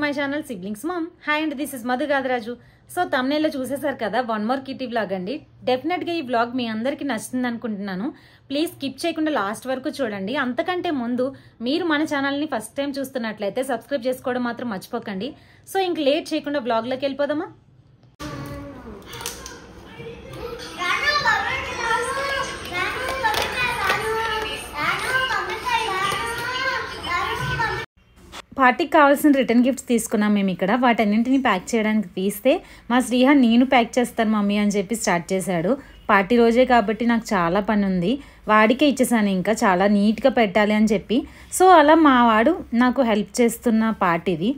My channel siblings mom. Hi అండి, this is Madhu Gadaraju. So తమ్నేల్లో చూసేసారు కదా, వన్ మోర్ కిటీ వ్లాగ్ అండి. డెఫినెట్గా ఈ వ్లాగ్ మీ అందరికీ నచ్చుతుంది అనుకుంటున్నాను. ప్లీజ్ స్కిప్ చేయకుండా లాస్ట్ వరకు చూడండి. అంతకంటే ముందు మీరు మన ఛానల్ని ఫస్ట్ టైం చూస్తున్నట్లయితే సబ్స్క్రైబ్ చేసుకోవడం మాత్రం మర్చిపోకండి. సో ఇంక లేట్ చేయకుండా వ్లాగ్లోకి వెళ్ళిపోదామా? పార్టీకి కావాల్సిన రిటర్న్ గిఫ్ట్స్ తీసుకున్నాం మేము ఇక్కడ. వాటన్నింటినీ ప్యాక్ చేయడానికి తీస్తే మా శ్రీహాన్ నేను ప్యాక్ చేస్తాను మమ్మీ అని చెప్పి స్టార్ట్ చేశాడు. పార్టీ రోజే కాబట్టి నాకు చాలా పని ఉంది, వాడికే ఇచ్చేసాను ఇంకా చాలా నీట్గా పెట్టాలి అని చెప్పి. సో అలా మా వాడు నాకు హెల్ప్ చేస్తున్న పార్ట్ ఇది.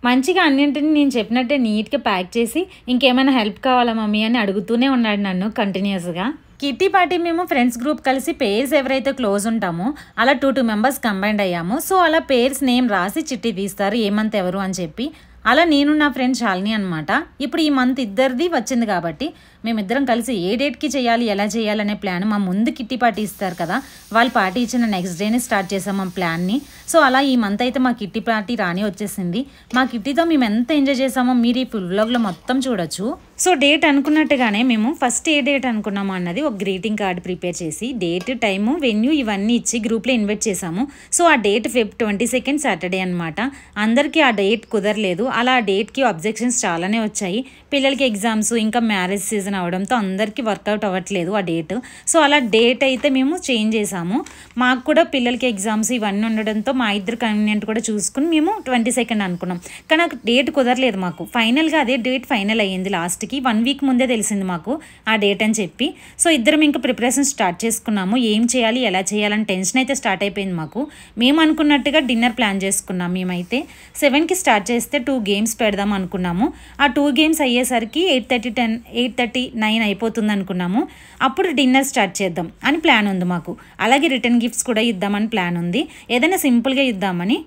మంచిగా అన్నింటినీ నేను చెప్పినట్టే నీట్గా ప్యాక్ చేసి ఇంకేమైనా హెల్ప్ కావాలా మమ్మీ అని అడుగుతూనే ఉన్నాడు నన్ను కంటిన్యూస్గా. కిట్టి పార్టీ మేము ఫ్రెండ్స్ గ్రూప్ కలిసి పేర్స్ ఎవరైతే క్లోజ్ ఉంటామో అలా 2 మెంబర్స్ కంబైండ్ అయ్యాము. సో అలా పేర్స్ నేమ్ రాసి చిట్టి తీస్తారు ఏ మంత్ ఎవరు అని చెప్పి. అలా నేను నా ఫ్రెండ్ శాలిని అనమాట. ఇప్పుడు ఈ మంత్ ఇద్దరిది వచ్చింది కాబట్టి మేమిద్దరం కలిసి ఏ డేట్కి చేయాలి ఎలా చేయాలనే ప్లాన్ మా ముందు కిట్టి పార్టీ ఇస్తారు కదా, వాళ్ళు పార్టీ ఇచ్చిన నెక్స్ట్ డేనే స్టార్ట్ చేసాం మా ప్లాన్ని. సో అలా ఈ మంత్ అయితే మా కిట్టి పార్టీ రాని వచ్చేసింది. మా కిట్టీతో మేము ఎంత ఎంజాయ్ చేసామో మీరు ఈ ఫుల్ వ్లాగ్లో మొత్తం చూడొచ్చు. సో డేట్ అనుకున్నట్టుగానే మేము ఫస్ట్ ఏ డేట్ అనుకున్నాము అన్నది ఒక గ్రీటింగ్ కార్డ్ ప్రిపేర్ చేసి డేట్, టైము, వెన్యూ ఇవన్నీ ఇచ్చి గ్రూప్లో ఇన్వైట్ చేసాము. సో ఆ డేట్ Feb 22 సాటర్డే అనమాట. అందరికీ ఆ డేట్ కుదరలేదు. అలా ఆ డేట్కి అబ్జెక్షన్స్ చాలానే వచ్చాయి. పిల్లలకి ఎగ్జామ్స్ ఇంకా మ్యారేజ్ సీజన్ అవడంతో అందరికీ వర్కౌట్ అవ్వట్లేదు ఆ డేట్. సో అలా డేట్ అయితే మేము చేంజ్ చేసాము. మాకు కూడా పిల్లలకి ఎగ్జామ్స్ ఇవన్నీ ఉండడంతో మా ఇద్దరు కన్వీనియంట్ కూడా చూసుకుని మేము 22 అనుకున్నాం. కానీ నాకు డేట్ కుదరలేదు మాకు. ఫైనల్గా అదే డేట్ ఫైనల్ అయ్యింది. లాస్ట్కి 1 వీక్ ముందే తెలిసింది మాకు ఆ డేట్ అని చెప్పి. సో ఇద్దరం ఇంకా ప్రిపరేషన్ స్టార్ట్ చేసుకున్నాము. ఏం చేయాలి ఎలా చేయాలని టెన్షన్ అయితే స్టార్ట్ అయిపోయింది మాకు. మేము అనుకున్నట్టుగా డిన్నర్ ప్లాన్ చేసుకున్నాం. మేమైతే 7కి స్టార్ట్ చేస్తే 2 గేమ్స్ పెడదాం అనుకున్నాము. ఆ 2 గేమ్స్ అయ్యేసరికి 8:30-9 అయిపోతుంది అనుకున్నాము. అప్పుడు డిన్నర్ స్టార్ట్ చేద్దాం అని ప్లాన్ ఉంది మాకు. అలాగే రిటర్న్ గిఫ్ట్స్ కూడా ఇద్దామని ప్లాన్ ఉంది. ఏదైనా సింపుల్గా ఇద్దామని.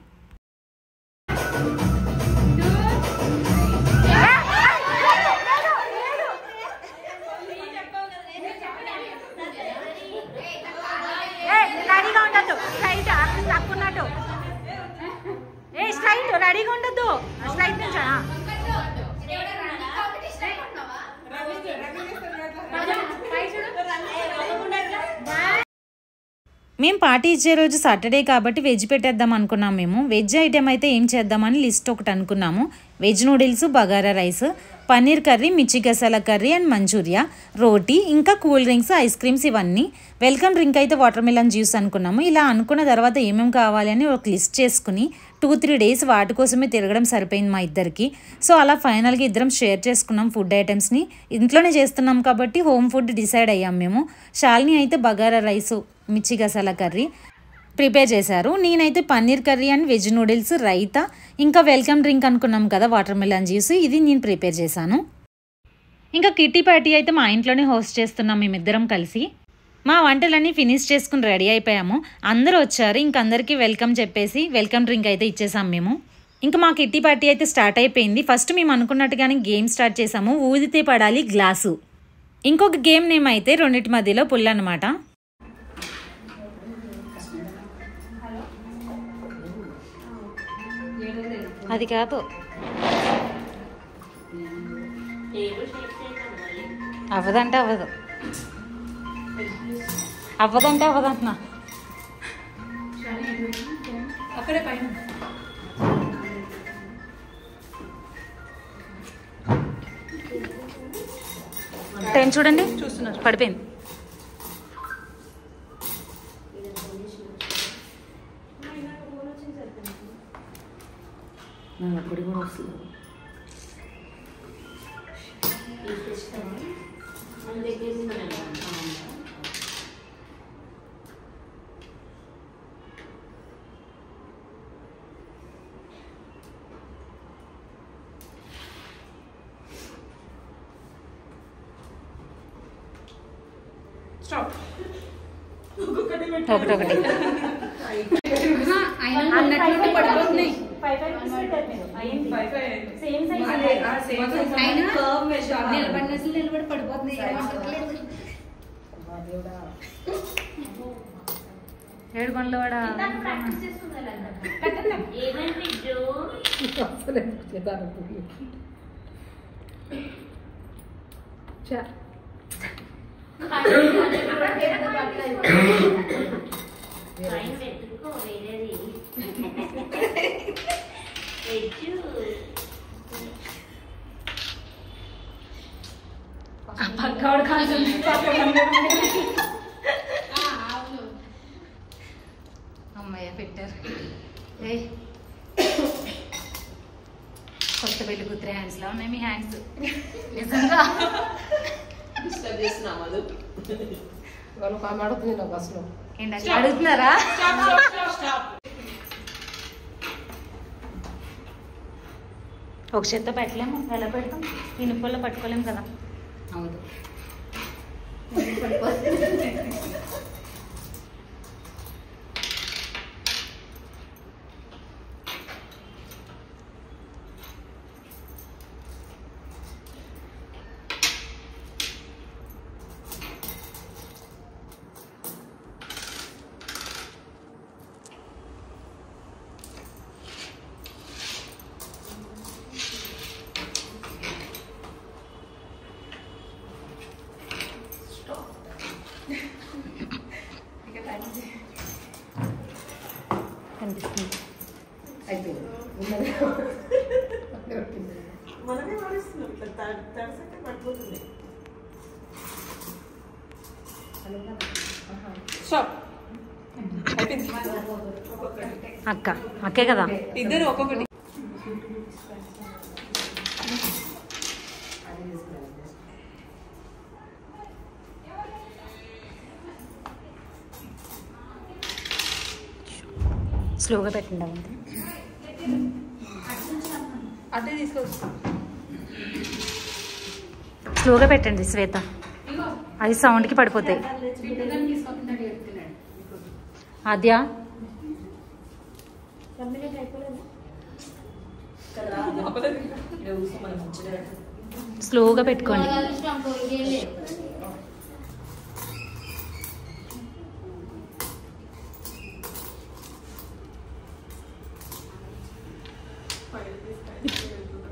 రెడీగా ఉండద్దు, స్ట్రైట్ నుంచా? మేము పార్టీ ఇచ్చే రోజు సాటర్డే కాబట్టి వెజ్ పెట్టేద్దాం అనుకున్నాం. మేము వెజ్ ఐటెం అయితే ఏం చేద్దామని లిస్ట్ ఒకటి అనుకున్నాము. Veg noodles, bagara rice, paneer curry, మిర్చి గసాలా కర్రీ అండ్ మంచూరియా, రోటీ, ఇంకా కూల్ డ్రింక్స్, ఐస్ క్రీమ్స్ ఇవన్నీ. వెల్కమ్ డ్రింక్ అయితే వాటర్ మిలన్ జ్యూస్ అనుకున్నాము. ఇలా అనుకున్న తర్వాత ఏమేమి కావాలి అని ఒక లిస్ట్ చేసుకుని 2-3 డేస్ వాటి కోసమే తిరగడం సరిపోయింది మా ఇద్దరికి. సో అలా ఫైనల్గా ఇద్దరం షేర్ చేసుకున్నాం ఫుడ్ ఐటమ్స్ని. ఇంట్లోనే చేస్తున్నాం కాబట్టి హోమ్ ఫుడ్ డిసైడ్ అయ్యాం మేము. శాలిని అయితే బగారా రైసు, మిర్చి గసాలా కర్రీ ప్రిపేర్ చేశారు. నేనైతే paneer curry and veg noodles, raita, ఇంకా వెల్కమ్ డ్రింక్ అనుకున్నాం కదా వాటర్ మిలన్ జ్యూస్, ఇది నేను ప్రిపేర్ చేశాను. ఇంకా కిట్టి పార్టీ అయితే మా ఇంట్లోనే హోస్ట్ చేస్తున్నాం మేమిద్దరం కలిసి. మా వంటలన్నీ ఫినిష్ చేసుకుని రెడీ అయిపోయాము. అందరూ వచ్చారు. ఇంక అందరికీ వెల్కమ్ చెప్పేసి వెల్కమ్ డ్రింక్ అయితే ఇచ్చేసాం మేము. ఇంకా మా కిట్టి పార్టీ అయితే స్టార్ట్ అయిపోయింది. ఫస్ట్ మేము అనుకున్నట్టుగానే గేమ్ స్టార్ట్ చేసాము. ఊదితే పడాలి గ్లాసు. ఇంకొక గేమ్ నేమ్ అయితే రెండింటి మధ్యలో పుల్ అనమాట. అది కాదు, అవ్వదంటే అవ్వదు, అవ్వదంటే అవ్వదంటున్నా. టైం చూడండి, పడిపోయింది. అప్పుడు కూడా వస్తుంది. ఒకటి నిలబడి పడిపోతుంది. ఏడుకొండల వాడ పక్కవాడు కాదు అమ్మయ్య పెట్టారు. కొత్త పెళ్లి కూతురు హ్యాండ్స్ లో ఉన్నాయి మీ హ్యాండ్స్. నిజంగా అడుగుతున్నారా? ఒక చేత్తో పెట్టలేము, ఎలా పెడతాం? ఇనుపల్లో పట్టుకోలేము కదా. అవును కనిపిస్తుంది. అక్కే కదా ఇద్దరు ఒక్కొక్కటి. స్లోగా పెట్టండి. అట్టే తీసుకొస్తా. స్లోగా పెట్టండి శ్వేత, అవి సౌండ్కి పడిపోతాయి. ఆద్య స్లోగా పెట్టుకోండి.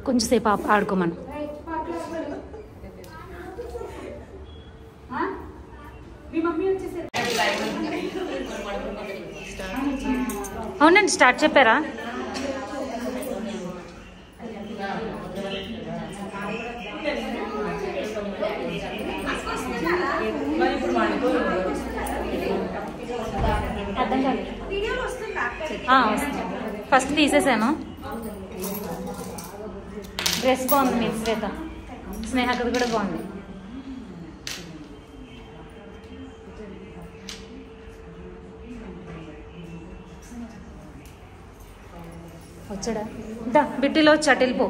కొంచెంసేపు ఆడుకోమను. అవునండి, స్టార్ట్ చెప్పారా? ఫస్ట్ తీసేసాను. డ్రెస్ బాగుంది మీ శ్వేత, స్నేహకది కూడా బాగుంది. వచ్చాడా? దా బిట్టిలో చటిల్పో.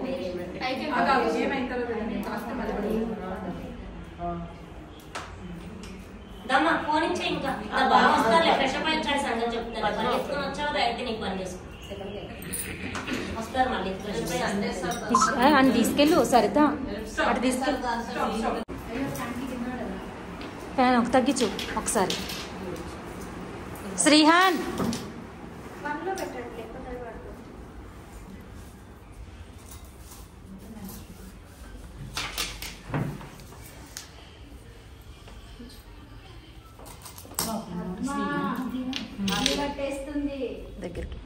అని తీసుకెళ్ళు సరితా, అటు తీసుకెళ్ళు. ఫ్యాన్ ఒక తగ్గించు ఒకసారి. శ్రీహాన్ దగ్గరికి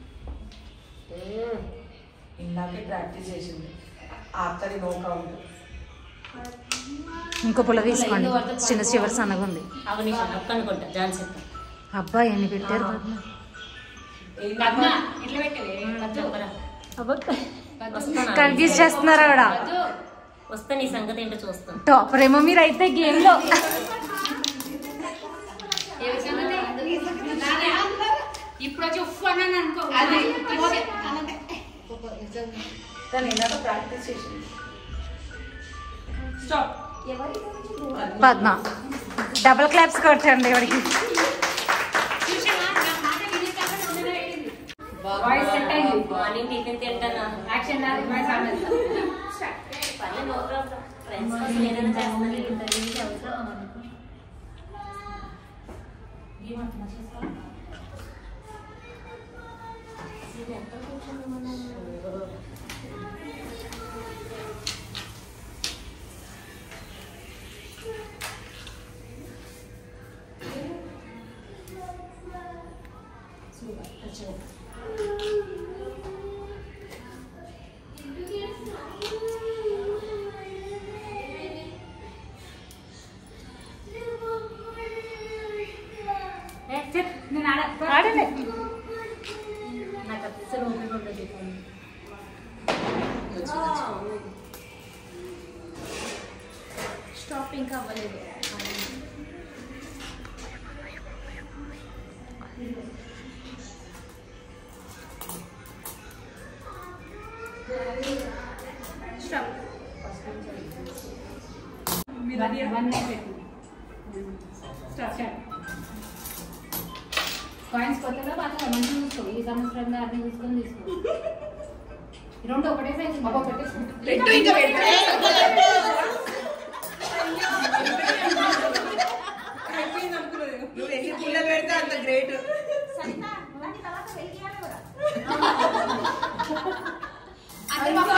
ఇంకో పుల్ల తీసుకోండి. చిన్న చివరి సన్నగా ఉంది. అబ్బా ఎన్ని పెట్టారు. కన్ఫ్యూజ్ చేస్తున్నారు ఆవిడ. వస్తే నీ సంగతి ఏంటో చూస్తాం. టాపర్ ఏమో మీరు అయితే గేమ్ లో. ఇప్పుడు వచ్చి ఉప్పు అన్నాను అనుకో. పద్మ డబుల్ క్లాప్స్ కొట్టండి ఎవరికి. Morning tiffin తింటానా? ఆడలే నాకు అసలు ఓపిక ఉండదు. స్టాప్ ఇంకా అవ్వలేదు. కాయిన్స్ కొత్తగా బాగా మంచిగా చూసుకో. ఈ సంవత్సరంలో అన్ని చూసుకొని తీసుకో. రెండు ఒకటే సైజు నువ్వు ఎన్ని పుల్ల పెడితే అంత గ్రేట్.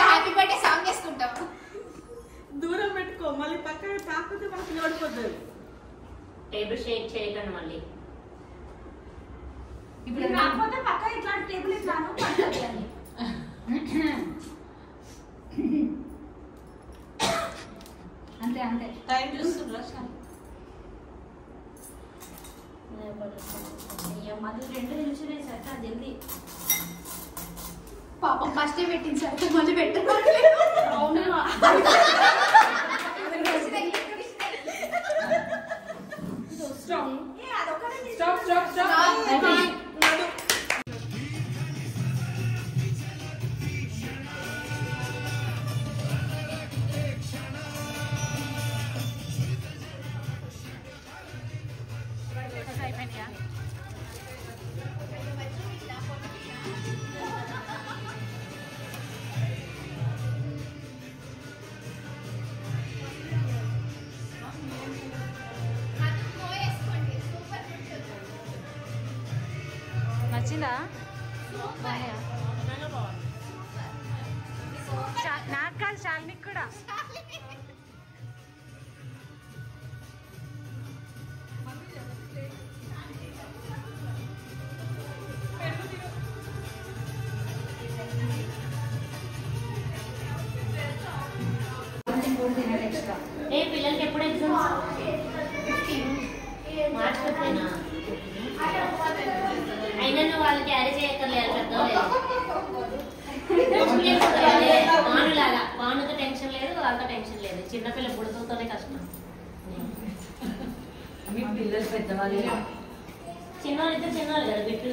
హ్యాపీ బర్త్డే సాంగ్ చేసుకుంటాం. దూరం పెట్టుకో, మళ్ళీ పక్కన తాకితే మనకు నిలబడిపోతుంది. టేబుల్ షేక్ చేయకండి మళ్ళీ. ఇప్పుడు రాకపోతే పక్కన ఇట్లాంటి టేబుల్ ఇట్లాను అంతే అంతే. టైం చూస్తుండ్రా మళ్ళీ 2 నిమిషాలే సార్ జల్దీ. పాపం ఫస్ట్ పెట్టింది సార్, మళ్ళీ పెట్టారు. నచ్చిందా? నాకు కాదు, శాలినికి కూడా. పిల్లలకి ఎప్పుడు ఎగ్జామ్స్? మార్చ్ 15. అయినా నువ్వు వాళ్ళు క్యారీ చేయక్కర్లేదు, వానులాగా. వానుతో టెన్షన్ లేదు, వాళ్ళతో టెన్షన్ లేదు. చిన్నపిల్ల పుడుతూతోనే కష్టం. పిల్లలు పెద్దవాళ్ళు, చిన్నవాళ్ళు ఇద్దరు చిన్నవాళ్ళు కదా బిట్టు.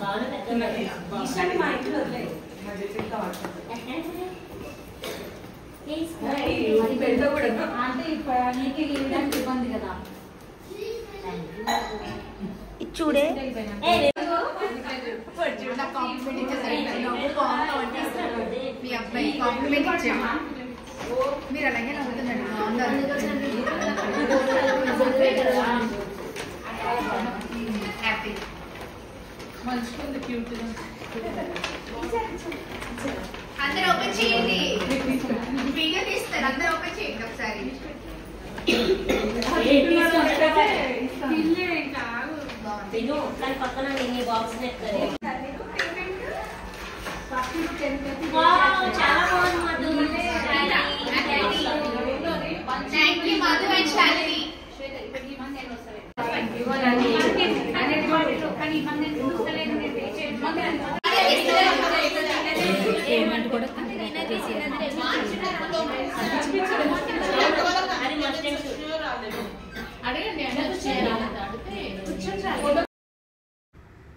వాను పెద్ద మా ఇంట్లో అంటే నీకు ఇవ్వడానికి ఇబ్బంది కదా. చూడే మీ అబ్బాయి కాంప్లిమెంట్ ఇచ్చామా? మీరు అలాగే నవ్వుతున్నాడు. హ్యాపీ మంచిగా క్యూట్. అందరూ ఓపెన్ చేయండి. వీడియో తీస్తారు, అందరూ ఓపెన్ చేయండి ఒకసారి. తిను దాని పక్కన నేను బాక్స్ నెట్టారు. చాలా బాగుంది Madhu. Thank you Madhu and Shalini.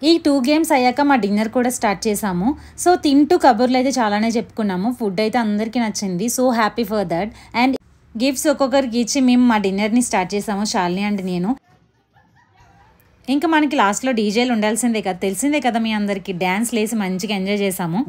ఈ 2 గేమ్స్ అయ్యాక మా డిన్నర్ కూడా స్టార్ట్ చేసాము. సో తింటూ కబుర్లు అయితే చాలానే చెప్పుకున్నాము. ఫుడ్ అయితే అందరికీ నచ్చింది. So happy for that. And gifts ఒక్కొక్కరికి ఇచ్చి మేము మా డిన్నర్ని స్టార్ట్ చేసాము, శాలిని అండ్ నేను. ఇంకా మనకి లాస్ట్లో డీజేలు ఉండాల్సిందే కదా, తెలిసిందే కదా మీ అందరికీ. డ్యాన్స్ లేసి మంచిగా ఎంజాయ్ చేసాము.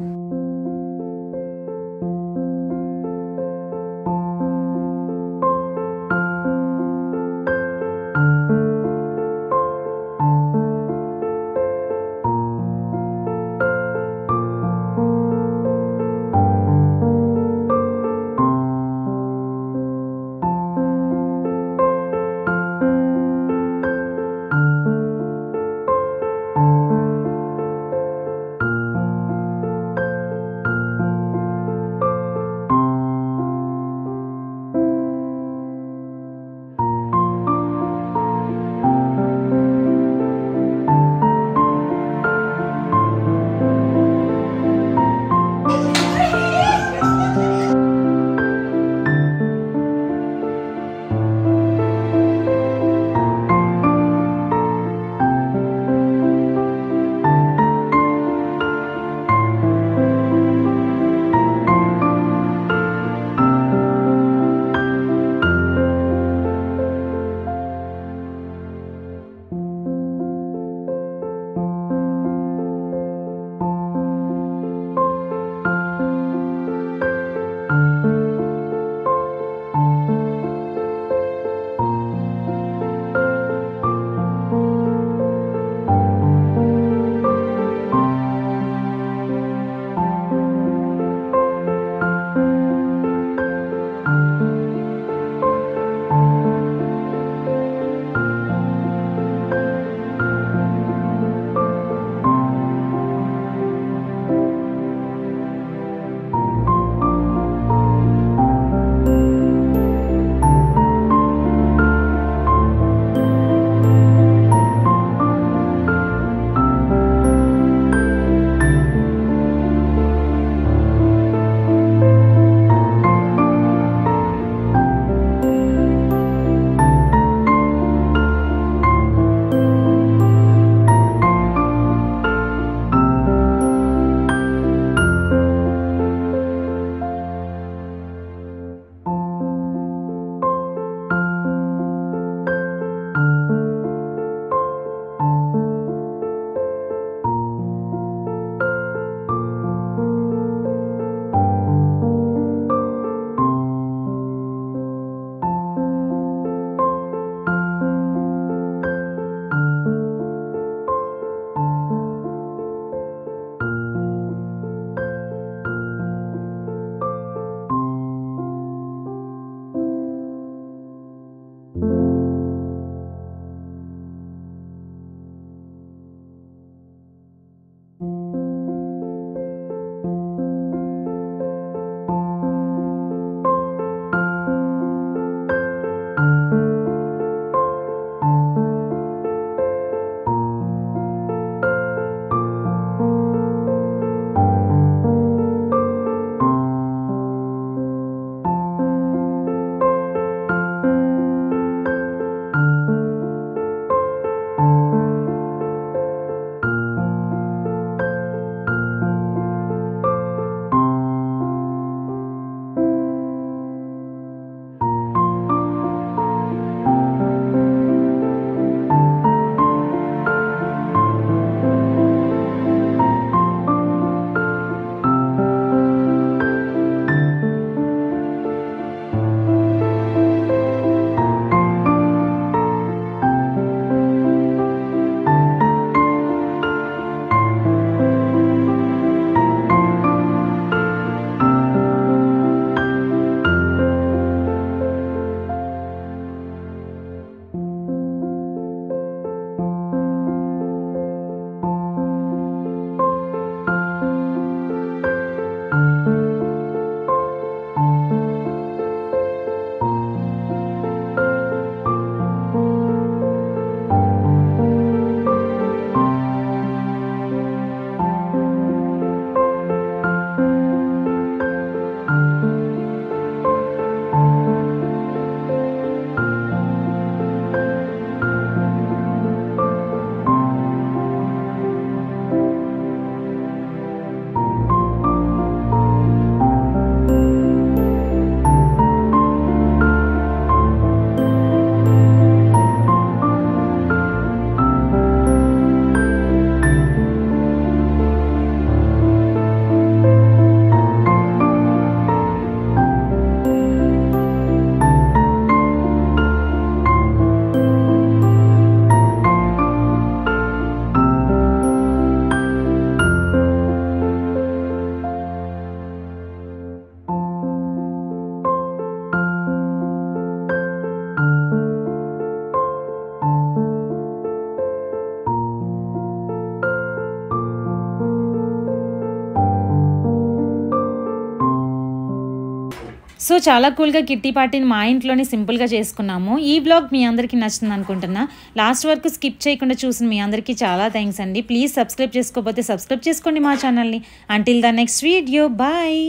సో చాలా కూల్గా కిట్టి పార్టీని మా ఇంట్లోనే సింపుల్గా చేసుకున్నాము. ఈ బ్లాగ్ మీ అందరికీ నచ్చుతుంది అనుకుంటున్నా. లాస్ట్ వరకు స్కిప్ చేయకుండా చూసిన మీ అందరికీ చాలా థ్యాంక్స్ అండి. ప్లీజ్ సబ్స్క్రైబ్ చేసుకోకపోతే సబ్స్క్రైబ్ చేసుకోండి మా ఛానల్ని. Until the next video, bye.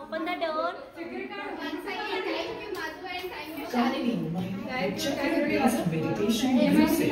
Open the door. Joining my lecture activities and meditation music.